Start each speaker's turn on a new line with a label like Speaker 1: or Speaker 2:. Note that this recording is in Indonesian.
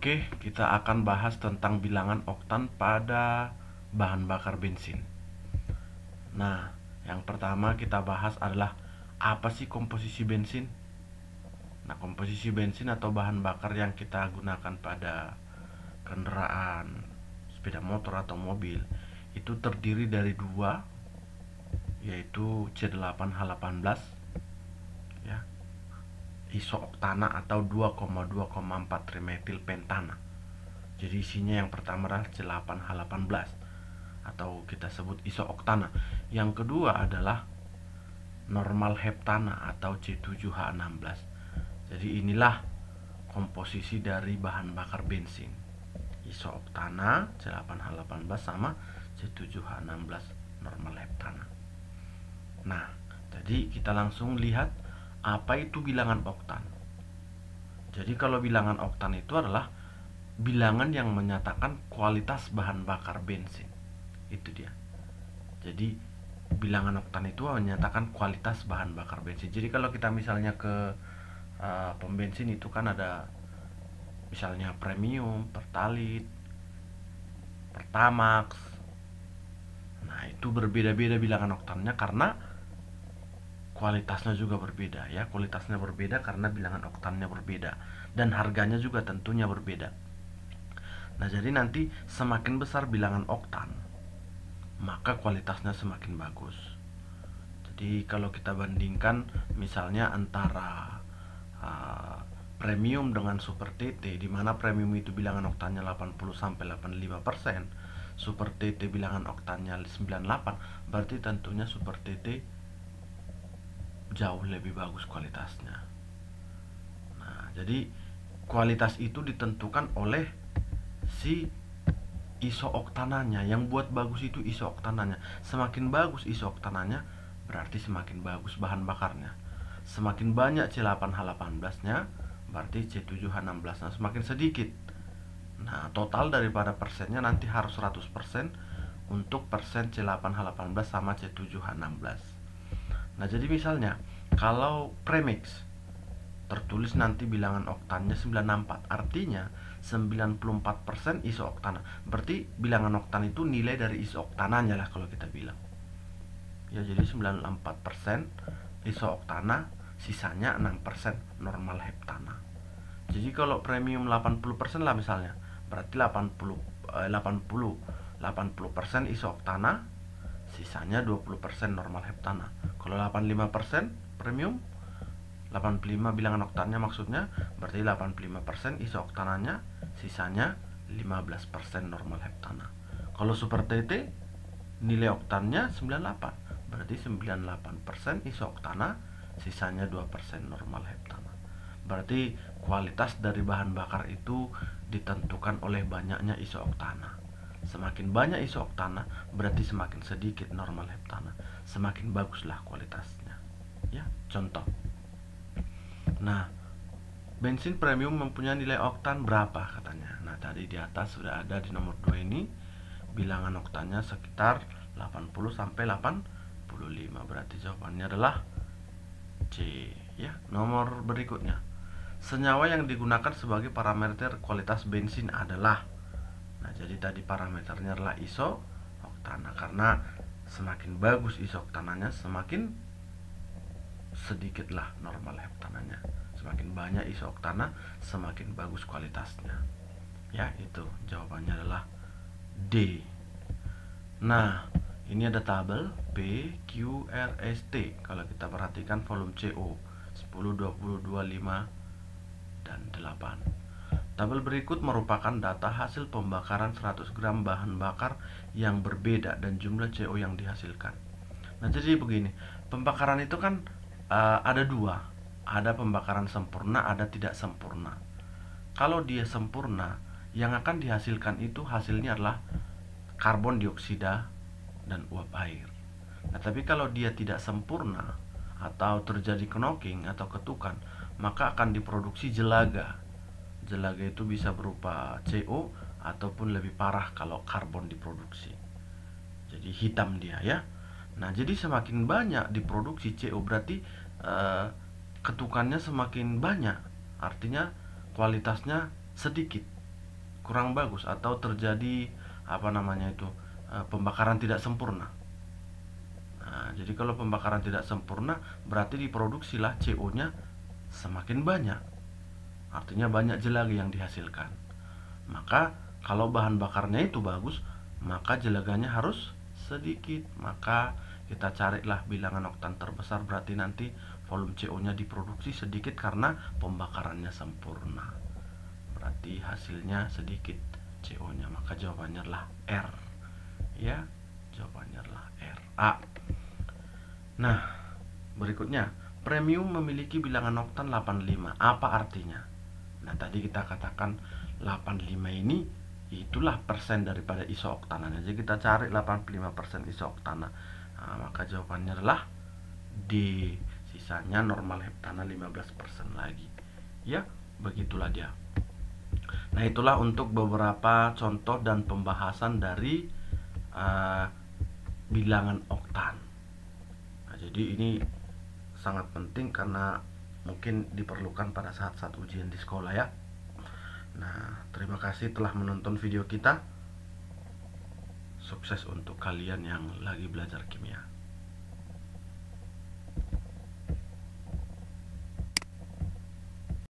Speaker 1: Oke, kita akan bahas tentang bilangan oktan pada bahan bakar bensin. Nah, yang pertama kita bahas adalah apa sih komposisi bensin? Nah, komposisi bensin atau bahan bakar yang kita gunakan pada kendaraan sepeda motor atau mobil itu terdiri dari dua, yaitu C8H18 ya, isooktana atau 2,2,4 trimetil pentana. Jadi isinya yang pertama adalah C8H18 atau kita sebut isooktana. Yang kedua adalah normal heptana atau C7H16. Jadi inilah komposisi dari bahan bakar bensin. Isooktana C8H18 sama C7H16 normal heptana. Nah, jadi kita langsung lihat apa itu bilangan oktan. Jadi kalau bilangan oktan itu adalah bilangan yang menyatakan kualitas bahan bakar bensin. Itu dia. Jadi bilangan oktan itu menyatakan kualitas bahan bakar bensin. Jadi kalau kita misalnya ke pom bensin itu kan ada misalnya premium, pertalite, pertamax. Nah, itu berbeda-beda bilangan oktannya karena kualitasnya juga berbeda ya. Kualitasnya berbeda karena bilangan oktannya berbeda dan harganya juga tentunya berbeda. Nah, jadi nanti semakin besar bilangan oktan, maka kualitasnya semakin bagus. Jadi kalau kita bandingkan misalnya antara premium dengan super TT, di mana premium itu bilangan oktannya 80 sampai 85%, super TT bilangan oktannya 98, berarti tentunya super TT jauh lebih bagus kualitasnya. Nah, jadi kualitas itu ditentukan oleh si isooktananya. Yang buat bagus itu isooktananya. Semakin bagus isooktananya, berarti semakin bagus bahan bakarnya. Semakin banyak C8H18-nya, berarti C7H16-nya semakin sedikit. Nah, total daripada persennya nanti harus 100% untuk persen C8H18 sama C7H16. Nah, jadi misalnya kalau premix tertulis nanti bilangan oktannya 94, artinya 94% isooktana. Berarti bilangan oktan itu nilai dari isooktananya lah kalau kita bilang. Ya, jadi 94% isooktana, sisanya 6% normal heptana. Jadi kalau premium 80% lah misalnya, berarti 80% isooktana, sisanya 20% normal heptana. Kalau 85% premium, 85 bilangan oktannya maksudnya, berarti 85% isooktananya, sisanya 15% normal heptana. Kalau super TT nilai oktannya 98, berarti 98% isooktana, sisanya 2% normal heptana. Berarti kualitas dari bahan bakar itu ditentukan oleh banyaknya isooktana. Semakin banyak isooktana, berarti semakin sedikit normal heptana. Semakin baguslah kualitasnya. Ya, contoh. Nah, bensin premium mempunyai nilai oktan berapa katanya. Nah, tadi di atas sudah ada di nomor 2 ini bilangan oktannya sekitar 80 sampai 85. Berarti jawabannya adalah C ya. Nomor berikutnya. Senyawa yang digunakan sebagai parameter kualitas bensin adalah. Nah, jadi tadi parameternya adalah isooktana karena semakin bagus isooktananya, semakin sedikitlah normal heptananya. Semakin banyak isooktana, semakin bagus kualitasnya. Ya, itu jawabannya adalah D. Nah, ini ada tabel P, Q, R, S, T. Kalau kita perhatikan volume CO 10, 20, 25 dan 8. Tabel berikut merupakan data hasil pembakaran 100 gram bahan bakar yang berbeda dan jumlah CO yang dihasilkan. Nah, jadi begini, pembakaran itu kan ada dua, ada pembakaran sempurna, ada tidak sempurna. Kalau dia sempurna, yang akan dihasilkan itu hasilnya adalah karbon dioksida dan uap air. Nah, tapi kalau dia tidak sempurna atau terjadi knocking atau ketukan, maka akan diproduksi jelaga. Jelaga itu bisa berupa CO ataupun lebih parah kalau karbon diproduksi. Jadi hitam dia ya. Nah, jadi semakin banyak diproduksi CO berarti ketukannya semakin banyak. Artinya kualitasnya sedikit. kurang bagus atau terjadi pembakaran tidak sempurna. Nah, jadi kalau pembakaran tidak sempurna berarti diproduksilah CO-nya semakin banyak. Artinya banyak jelaga yang dihasilkan. Maka kalau bahan bakarnya itu bagus, maka jelaganya harus sedikit. Maka kita carilah bilangan oktan terbesar, berarti nanti volume CO-nya diproduksi sedikit karena pembakarannya sempurna. Berarti hasilnya sedikit CO-nya, maka jawabannya adalah R. Ya, jawabannya adalah R. A. Nah, berikutnya, premium memiliki bilangan oktan 85. Apa artinya? Nah, tadi kita katakan 85 ini itulah persen daripada isooktananya. Jadi kita cari 85% isoktana. Nah, maka jawabannya adalah D. Sisanya normal heptana 15% lagi. Ya, begitulah dia. Nah, itulah untuk beberapa contoh dan pembahasan dari bilangan oktan. Nah, jadi ini sangat penting karena mungkin diperlukan pada saat-saat ujian di sekolah ya. Nah, terima kasih telah menonton video kita. Sukses untuk kalian yang lagi belajar kimia.